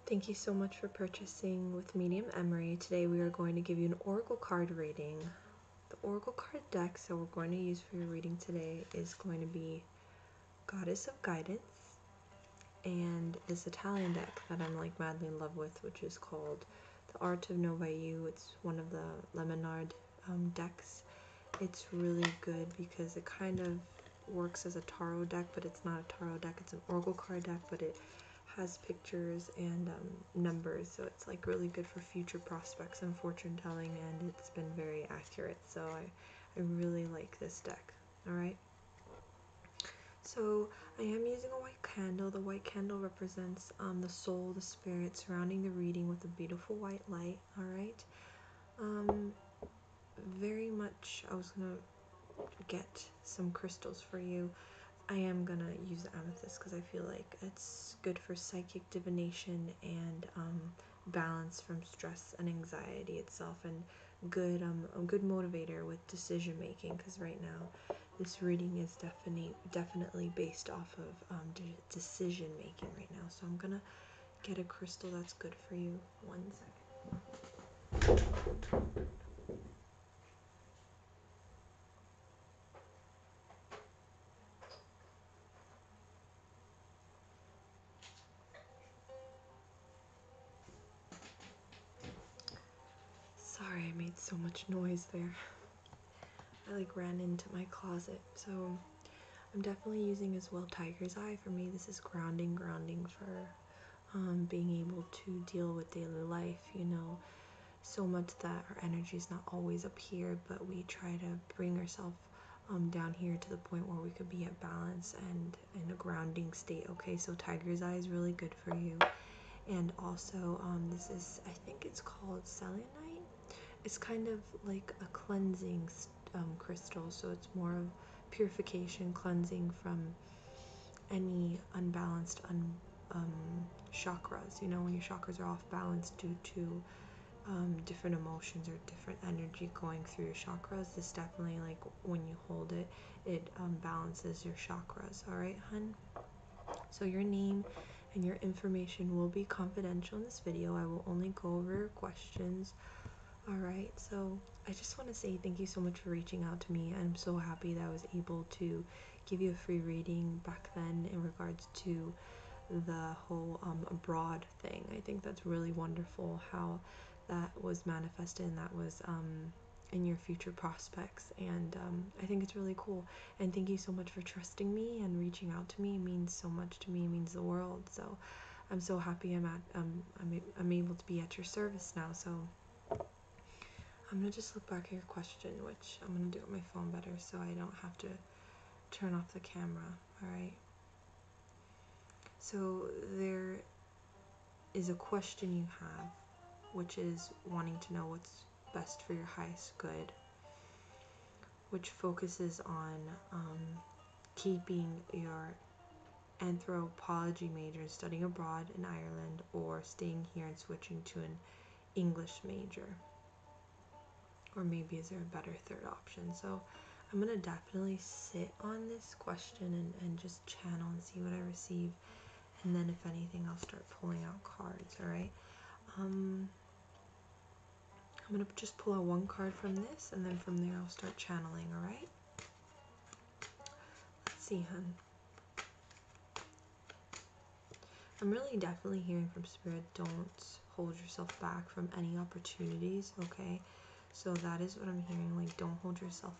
Thank you so much for purchasing with Medium Emary. Today we are going to give you an oracle card reading. The oracle card deck that we're going to use for your reading today is going to be Goddess of Guidance and this Italian deck that I'm like madly in love with, which is called The Art of Know by You. It's one of the Lemonade decks. It's really good because it kind of works as a tarot deck, but it's not a tarot deck. It's an oracle card deck, but it has pictures and numbers, so it's like really good for future prospects and fortune telling, and it's been very accurate, so I really like this deck. Alright, so I am using a white candle. The white candle represents the soul, the spirit, surrounding the reading with a beautiful white light. Alright, very much I was gonna get some crystals for you. I am gonna use the amethyst because I feel like it's good for psychic divination and balance from stress and anxiety itself, and good a good motivator with decision making, because right now this reading is definitely based off of decision making right now. So I'm gonna get a crystal that's good for you. 1 second. Sorry, I made so much noise there. I like ran into my closet. So I'm definitely using as well Tiger's Eye. For me, this is grounding for being able to deal with daily life, you know, so much that our energy is not always up here, but we try to bring ourselves down here to the point where we could be at balance and in a grounding state. Okay, so Tiger's Eye is really good for you. And also this is, I think it's called selenite. It's kind of like a cleansing crystal, so it's more of purification, cleansing from any unbalanced chakras. You know, when your chakras are off balance due to different emotions or different energy going through your chakras, this definitely, like when you hold it, it balances your chakras. All right, hun? So your name and your information will be confidential in this video. I will only go over your questions. Alright, so I just want to say thank you so much for reaching out to me. I'm so happy that I was able to give you a free reading back then in regards to the whole abroad thing. I think that's really wonderful how that was manifested and that was in your future prospects, and I think it's really cool. And thank you so much for trusting me and reaching out to me. It means so much to me. It means the world. So I'm so happy I'm able to be at your service now. So I'm gonna just look back at your question, which I'm gonna do it on my phone better so I don't have to turn off the camera. Alright, so there is a question you have, which is wanting to know what's best for your highest good, which focuses on keeping your anthropology major and studying abroad in Ireland, or staying here and switching to an English major. Or maybe is there a better third option? So I'm gonna definitely sit on this question and just channel and see what I receive, and then if anything I'll start pulling out cards. All right, I'm gonna just pull out one card from this, and then from there I'll start channeling. All right, let's see, hun. I'm really definitely hearing from Spirit, don't hold yourself back from any opportunities. Okay, so that is what I'm hearing. Like, don't hold yourself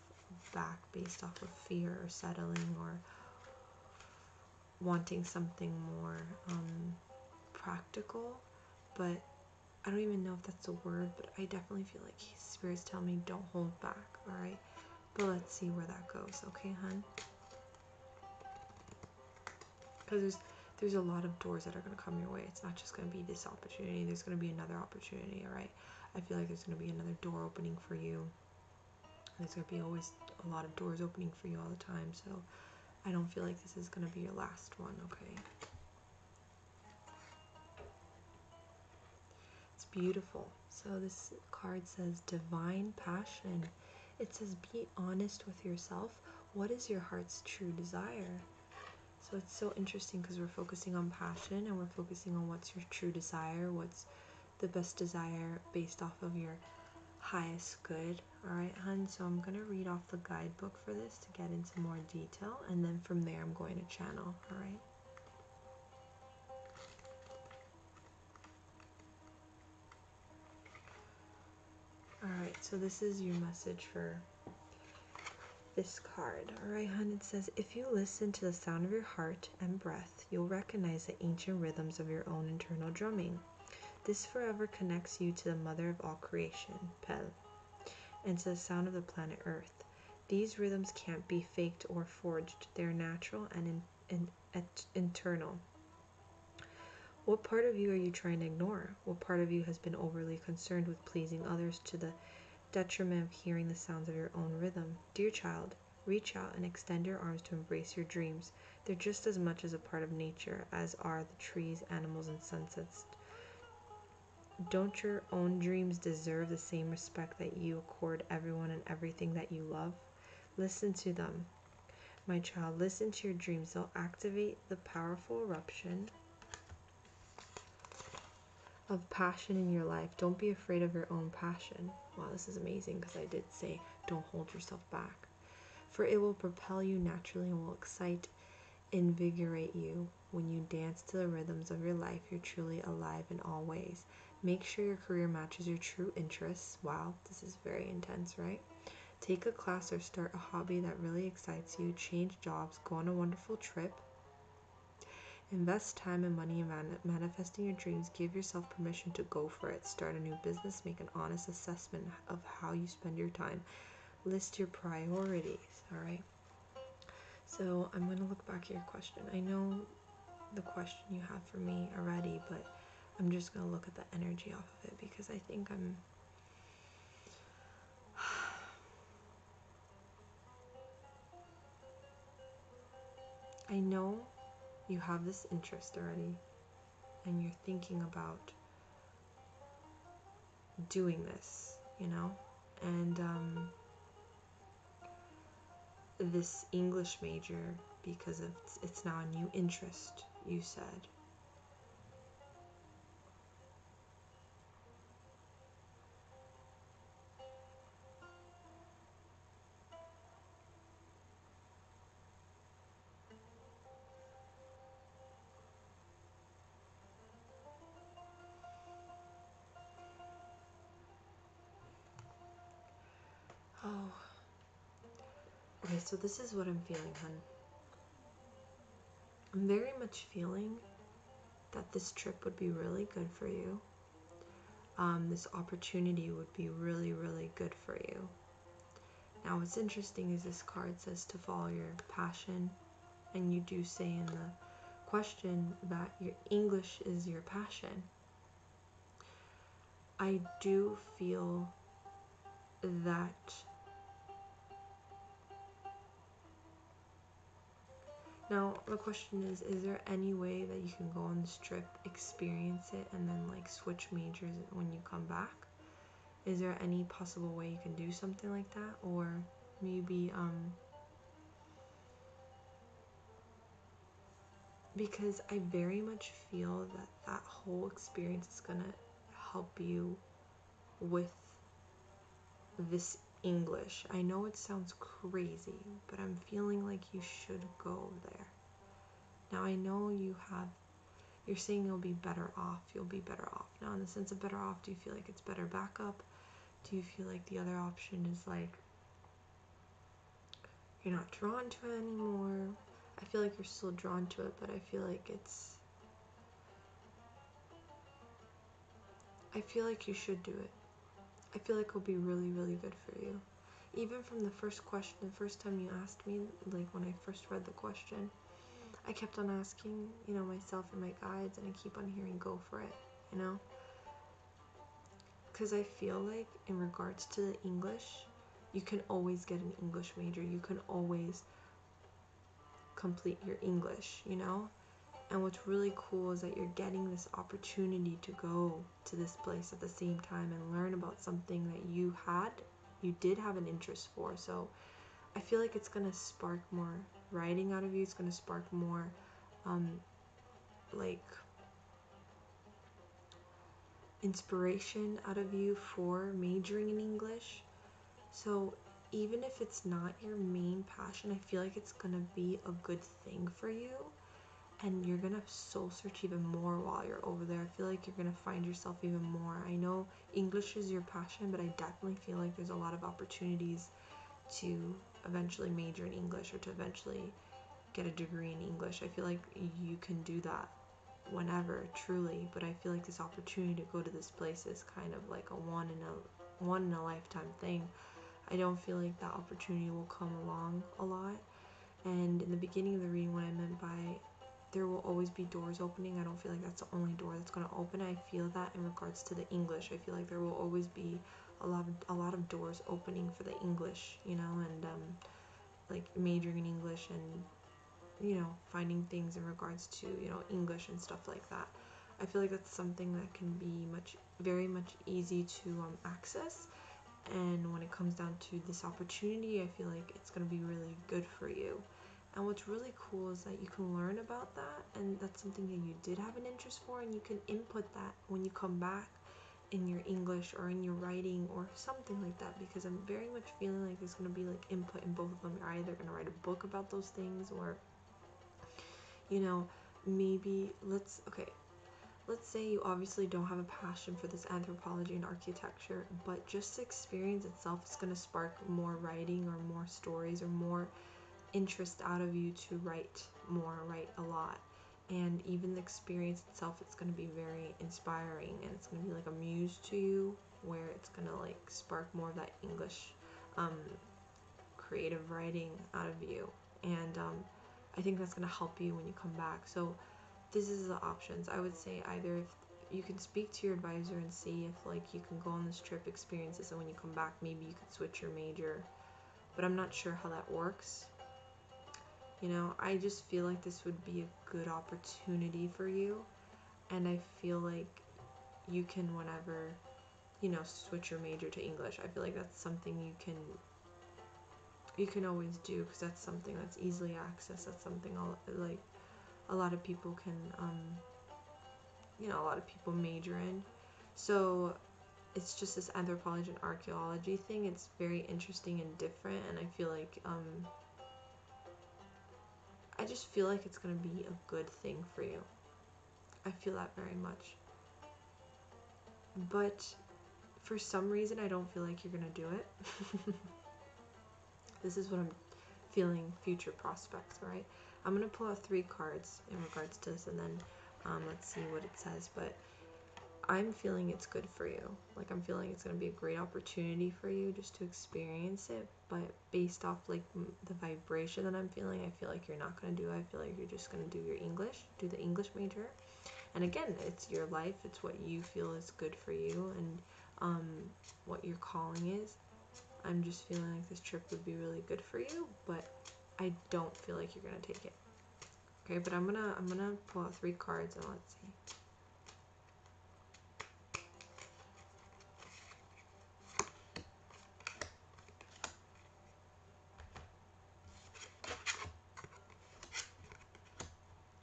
back based off of fear or settling or wanting something more practical. But I don't even know if that's a word, but I definitely feel like Spirit's telling me don't hold back. All right, but let's see where that goes. Okay, hun? Because there's a lot of doors that are going to come your way. It's not just going to be this opportunity. There's going to be another opportunity. All right, I feel like there's going to be another door opening for you. There's going to be always a lot of doors opening for you all the time, so I don't feel like this is going to be your last one. Okay, it's beautiful. So this card says divine passion. It says be honest with yourself. What is your heart's true desire? So it's so interesting because we're focusing on passion and we're focusing on what's your true desire, what's the best desire based off of your highest good. Alright, hun, so I'm going to read off the guidebook for this to get into more detail, and then from there I'm going to channel. Alright. Alright, so this is your message for this card. Alright, hun, it says, if you listen to the sound of your heart and breath, you'll recognize the ancient rhythms of your own internal drumming. This forever connects you to the mother of all creation, Pel, and to the sound of the planet Earth. These rhythms can't be faked or forged. They're natural and internal. What part of you are you trying to ignore? What part of you has been overly concerned with pleasing others to the detriment of hearing the sounds of your own rhythm? Dear child, reach out and extend your arms to embrace your dreams. They're just as much as a part of nature as are the trees, animals, and sunsets. Don't your own dreams deserve the same respect that you accord everyone and everything that you love? Listen to them. My child, listen to your dreams. They'll activate the powerful eruption of passion in your life. Don't be afraid of your own passion. Wow, this is amazing because I did say don't hold yourself back. For it will propel you naturally and will excite, invigorate you. When you dance to the rhythms of your life, you're truly alive in all ways. Make sure your career matches your true interests. Wow, this is very intense, right? Take a class or start a hobby that really excites you. Change jobs, go on a wonderful trip. Invest time and money in manifesting your dreams. Give yourself permission to go for it. Start a new business. Make an honest assessment of how you spend your time. List your priorities, all right? So I'm going to look back at your question. I know the question you have for me already, but I'm just going to look at the energy off of it because I think I know you have this interest already and you're thinking about doing this, you know, and this English major, because it's now a new interest, you said. Oh, okay, so this is what I'm feeling, hun. I'm very much feeling that this trip would be really good for you. This opportunity would be really, really good for you. Now, what's interesting is this card says to follow your passion, and you do say in the question that your English is your passion. I do feel that now the question is there any way that you can go on this trip, experience it, and then like switch majors when you come back? Is there any possible way you can do something like that? Or maybe because I very much feel that that whole experience is gonna help you with this English. I know it sounds crazy, but I'm feeling like you should go there. Now I know you're saying you'll be better off. You'll be better off. Now in the sense of better off, do you feel like it's better backup? Do you feel like the other option is like you're not drawn to it anymore? I feel like you're still drawn to it, but I feel like I feel like you should do it. I feel like it'll be really, really good for you. Even from the first question, the first time you asked me, like when I first read the question, I kept on asking, you know, myself and my guides, and I keep on hearing go for it, you know? Because I feel like in regards to the English, you can always get an English major. You can always complete your English, you know? And what's really cool is that you're getting this opportunity to go to this place at the same time and learn about something that you did have an interest for. So I feel like it's gonna spark more writing out of you. It's going to spark more like inspiration out of you for majoring in English. So even if it's not your main passion, I feel like it's gonna be a good thing for you, and you're gonna soul search even more while you're over there. I feel like you're gonna find yourself even more. I know English is your passion, but I definitely feel like there's a lot of opportunities to eventually major in English or to eventually get a degree in English. I feel like you can do that whenever, truly, but I feel like this opportunity to go to this place is kind of like a one in a lifetime thing. I don't feel like that opportunity will come along a lot. And in the beginning of the reading, what I meant by there will always be doors opening, I don't feel like that's the only door that's going to open. I feel that in regards to the English, I feel like there will always be a lot of doors opening for the English, you know, and like majoring in English and finding things in regards to English and stuff like that. I feel like that's something that can be very much easy to access. And when it comes down to this opportunity, I feel like it's going to be really good for you. And what's really cool is that you can learn about that, and that's something that you did have an interest for, and you can input that when you come back in your English or in your writing or something like that, because I'm very much feeling like there's going to be like input in both of them. You're either going to write a book about those things, or maybe let's say you obviously don't have a passion for this anthropology and architecture, but just the experience itself is going to spark more writing or more stories or more interest out of you to write more, write a lot. And even the experience itself, it's going to be very inspiring, and it's going to be like a muse to you, where it's going to like spark more of that English creative writing out of you. And I think that's going to help you when you come back. So this is the options. I would say either if you can speak to your advisor and see if like you can go on this trip, experience this, and when you come back maybe you could switch your major, but I'm not sure how that works. I just feel like this would be a good opportunity for you, and I feel like you can, whenever switch your major to English. I feel like that's something you can always do, because that's something that's easily accessed. That's something like a lot of people can a lot of people major in. So it's just this anthropology and archaeology thing. It's very interesting and different, and I feel like I just feel like it's gonna be a good thing for you. I feel that very much. But for some reason I don't feel like you're gonna do it. This is what I'm feeling, future prospects, right? I'm gonna pull out 3 cards in regards to this, and then let's see what it says. But I'm feeling it's good for you. Like, I'm feeling it's going to be a great opportunity for you just to experience it. But based off like the vibration that I'm feeling, I feel like you're not going to do it. I feel like you're just going to do your English, do the English major. And again, it's your life. It's what you feel is good for you, and what your calling is. I'm just feeling like this trip would be really good for you, but I don't feel like you're going to take it. Okay, but I'm gonna pull out 3 cards and let's see.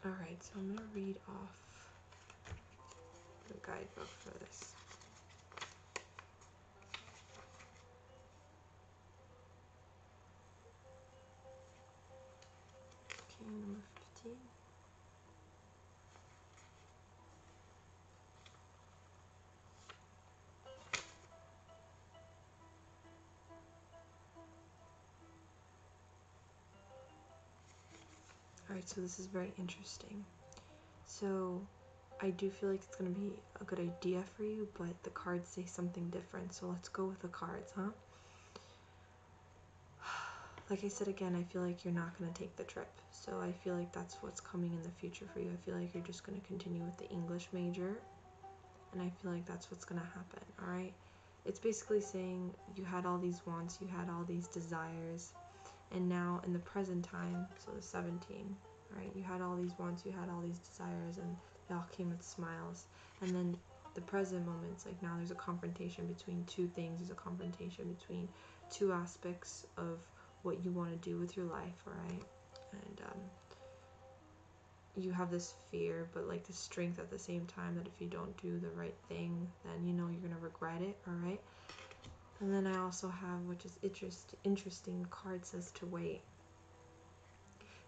Alright, so I'm gonna read off the guidebook for this. Okay, number 15. Alright, so this is very interesting. So I do feel like it's going to be a good idea for you, but the cards say something different. So let's go with the cards, huh? Like I said again, I feel like you're not going to take the trip. So I feel like that's what's coming in the future for you. I feel like you're just going to continue with the English major, and I feel like that's what's going to happen, alright? It's basically saying you had all these wants, you had all these desires, and now in the present time, so the 17, right, you had all these wants, you had all these desires, and they all came with smiles. And then the present moments, like now there's a confrontation between 2 things. There's a confrontation between 2 aspects of what you want to do with your life, right? and you have this fear, but like the strength at the same time, that if you don't do the right thing, then you know you're gonna regret it. All right. And then I also have, which is interesting, the card says to wait.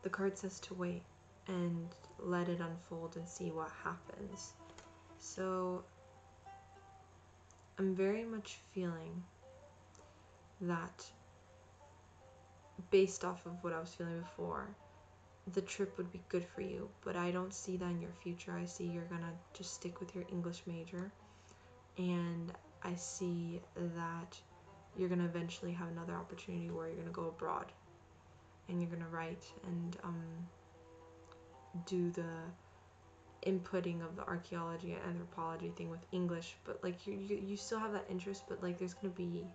The card says to wait and let it unfold and see what happens. So I'm very much feeling that, based off of what I was feeling before, the trip would be good for you, but I don't see that in your future. I see you're gonna just stick with your English major, and I see that you're gonna eventually have another opportunity where you're gonna go abroad and you're gonna write and do the inputting of the archaeology and anthropology thing with English, but like you still have that interest, but like there's gonna be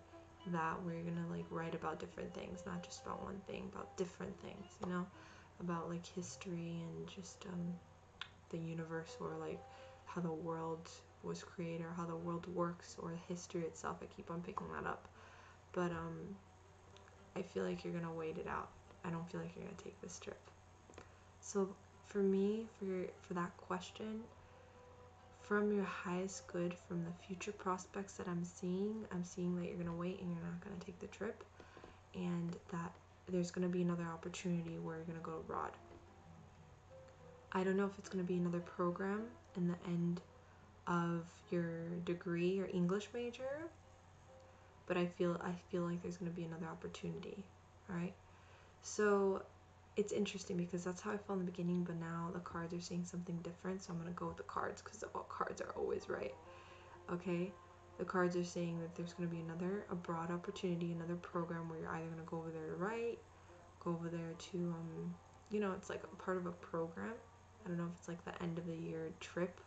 that where you're gonna like write about different things, not just about one thing, about different things, you know, about like history and just the universe, or like how the world was created, or how the world works, or history itself. I keep on picking that up, but I feel like you're gonna wait it out. I don't feel like you're gonna take this trip. So for me, for that question, from your highest good, from the future prospects that I'm seeing that you're gonna wait and you're not gonna take the trip, and that there's gonna be another opportunity where you're gonna go abroad. I don't know if it's gonna be another program in the end of your degree or English major, but I feel like there's gonna be another opportunity. All right. So it's interesting because that's how I felt in the beginning, but now the cards are saying something different, so I'm gonna go with the cards because all cards are always right. Okay, the cards are saying that there's gonna be another abroad opportunity, another program where you're either gonna go over there to write, go over there to you know, it's like a part of a program. I don't know if it's like the end of the year trip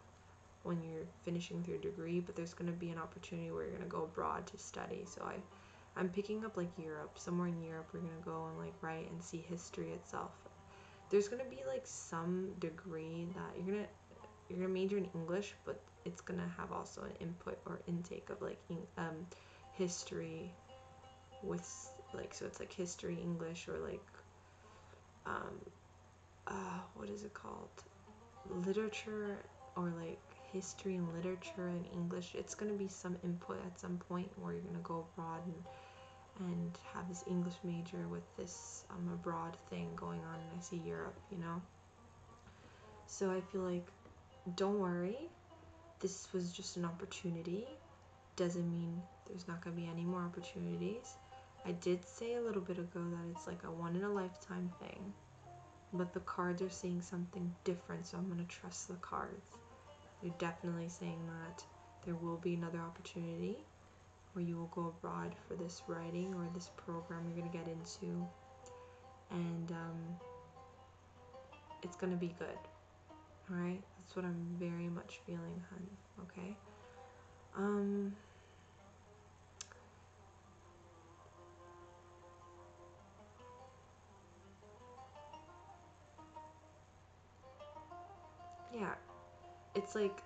when you're finishing with your degree, but there's gonna be an opportunity where you're gonna go abroad to study. So I'm picking up like Europe, somewhere in Europe we're gonna go and like write and see history itself. There's gonna be like some degree that you're gonna major in English, but it's gonna have also an input or intake of like history with like, so it's like history English, or like what is it called, literature, or like history and literature in English. It's gonna be some input at some point where you're gonna go abroad and have this English major with this abroad thing going on, and I see Europe, you know. So I feel like, don't worry, this was just an opportunity. Doesn't mean there's not going to be any more opportunities. I did say a little bit ago that it's like a one in a lifetime thing, but the cards are saying something different, so I'm going to trust the cards. They're definitely saying that there will be another opportunity where you will go abroad for this writing or this program you're going to get into, and it's going to be good. All right, that's what I'm very much feeling, hun. Okay. Yeah, it's like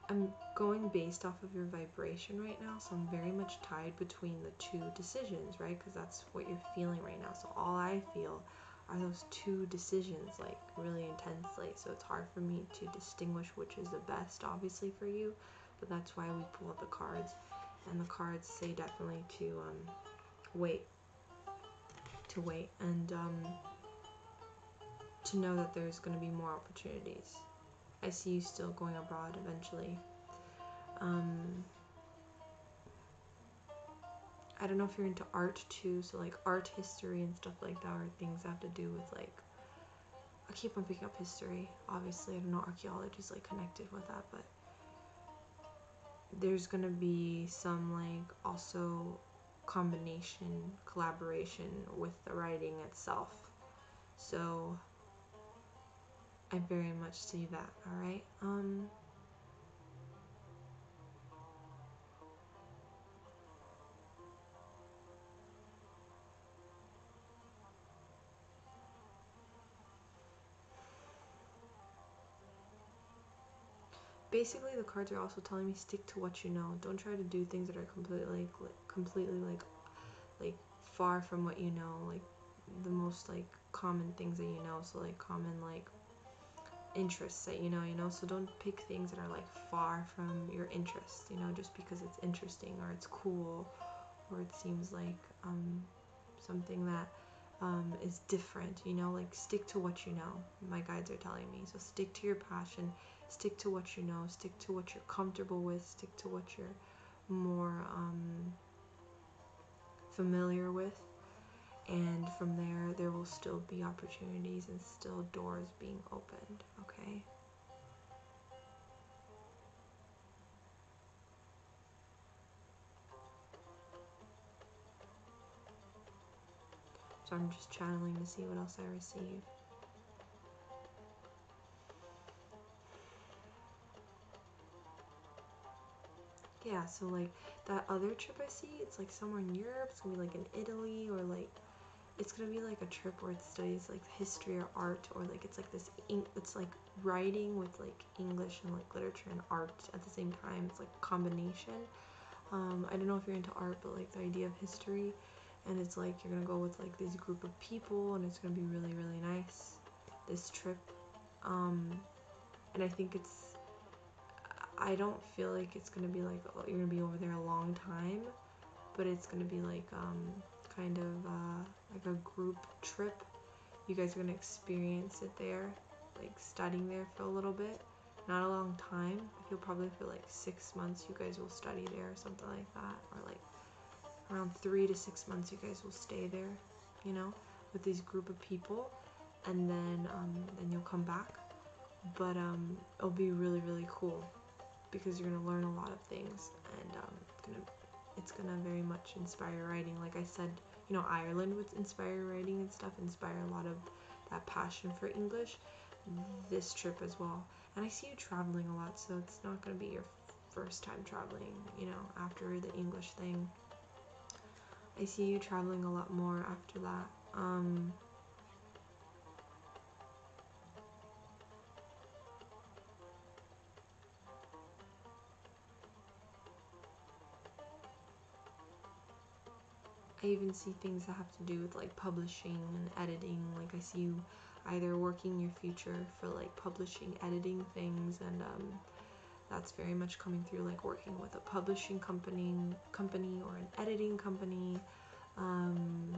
I'm going based off of your vibration right now, so I'm very much tied between the two decisions, right? Because that's what you're feeling right now. So all I feel are those two decisions, like really intensely. So it's hard for me to distinguish which is the best, obviously, for you. But that's why we pull out the cards, and the cards say definitely to wait, and to know that there's going to be more opportunities. I see you still going abroad eventually. I don't know if you're into art too, so like art history and stuff like that, or things that have to do with like, I keep on picking up history, obviously. I don't know, archaeology is like connected with that, but there's gonna be some like also collaboration with the writing itself. So I very much see that. All right. Basically, the cards are also telling me stick to what you know. Don't try to do things that are completely like far from what you know. Like, the most like common things that you know, so like common like interests that you know, so don't pick things that are like far from your interests, just because it's interesting or it's cool or it seems like something that is different, like stick to what you know. My guides are telling me, so stick to your passion, stick to what you know, stick to what you're comfortable with, stick to what you're more familiar with, and from there will still be opportunities and still doors being opened. Okay. So I'm just channeling to see what else I receive. Yeah, so like that other trip I see, it's like somewhere in Europe. It's gonna be like in Italy, or like it's gonna be like a trip where it studies like history or art, or like it's like this it's like writing with like English and like literature and art at the same time. It's like a combination. I don't know if you're into art, but like the idea of history, and it's like you're gonna go with like this group of people, and it's gonna be really really nice, this trip. And I think I don't feel like it's gonna be like, oh, you're gonna be over there a long time, but it's gonna be like kind of like a group trip. You guys are gonna experience it there, like studying there for a little bit, not a long time. I feel probably for like 6 months you guys will study there or something like that, or like around 3 to 6 months you guys will stay there, with this group of people, and then you'll come back. But it'll be really really cool because you're gonna learn a lot of things, and it's gonna very much inspire writing. Like I said, Ireland would inspire writing and stuff, inspire a lot of that passion for English. This trip as well, and I see you traveling a lot, so it's not gonna be your first time traveling. After the English thing, I see you traveling a lot more after that. I even see things that have to do with like publishing and editing. Like I see you either working your future for like publishing, editing things, and that's very much coming through, like working with a publishing company or an editing company. And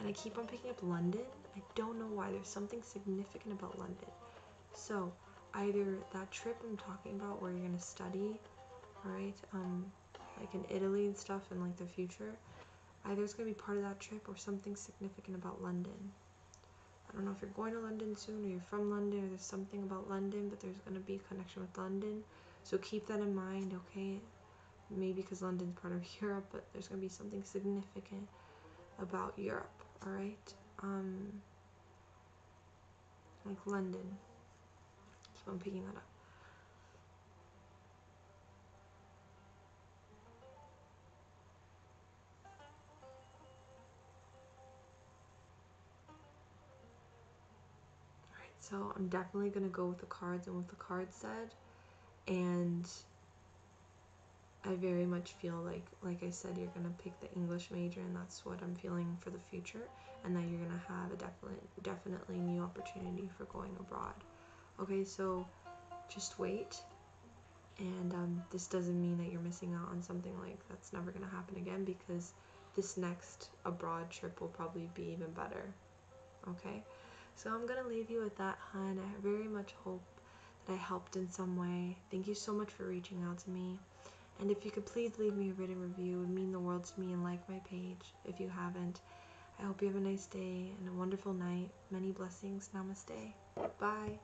I keep on picking up London. I don't know why. There's something significant about London. So either that trip I'm talking about where you're gonna study, right? Like in Italy and stuff, and like the future. Either it's gonna be part of that trip or something significant about London. I don't know if you're going to London soon, or you're from London, or there's something about London, but there's gonna be a connection with London. So keep that in mind, okay? Maybe because London's part of Europe, but there's gonna be something significant about Europe, all right? Like London. So I'm picking that up. Alright, so I'm definitely gonna go with the cards and what the cards said, and I very much feel like I said, you're gonna pick the English major, and that's what I'm feeling for the future, and that you're gonna have a definitely new opportunity for going abroad. Okay, so just wait, and this doesn't mean that you're missing out on something like that's never gonna happen again, because this next abroad trip will probably be even better. Okay, so I'm gonna leave you with that, hun. I very much hope that I helped in some way. Thank you so much for reaching out to me. And if you could please leave me a written review, it would mean the world to me, and like my page if you haven't. I hope you have a nice day and a wonderful night. Many blessings. Namaste. Bye.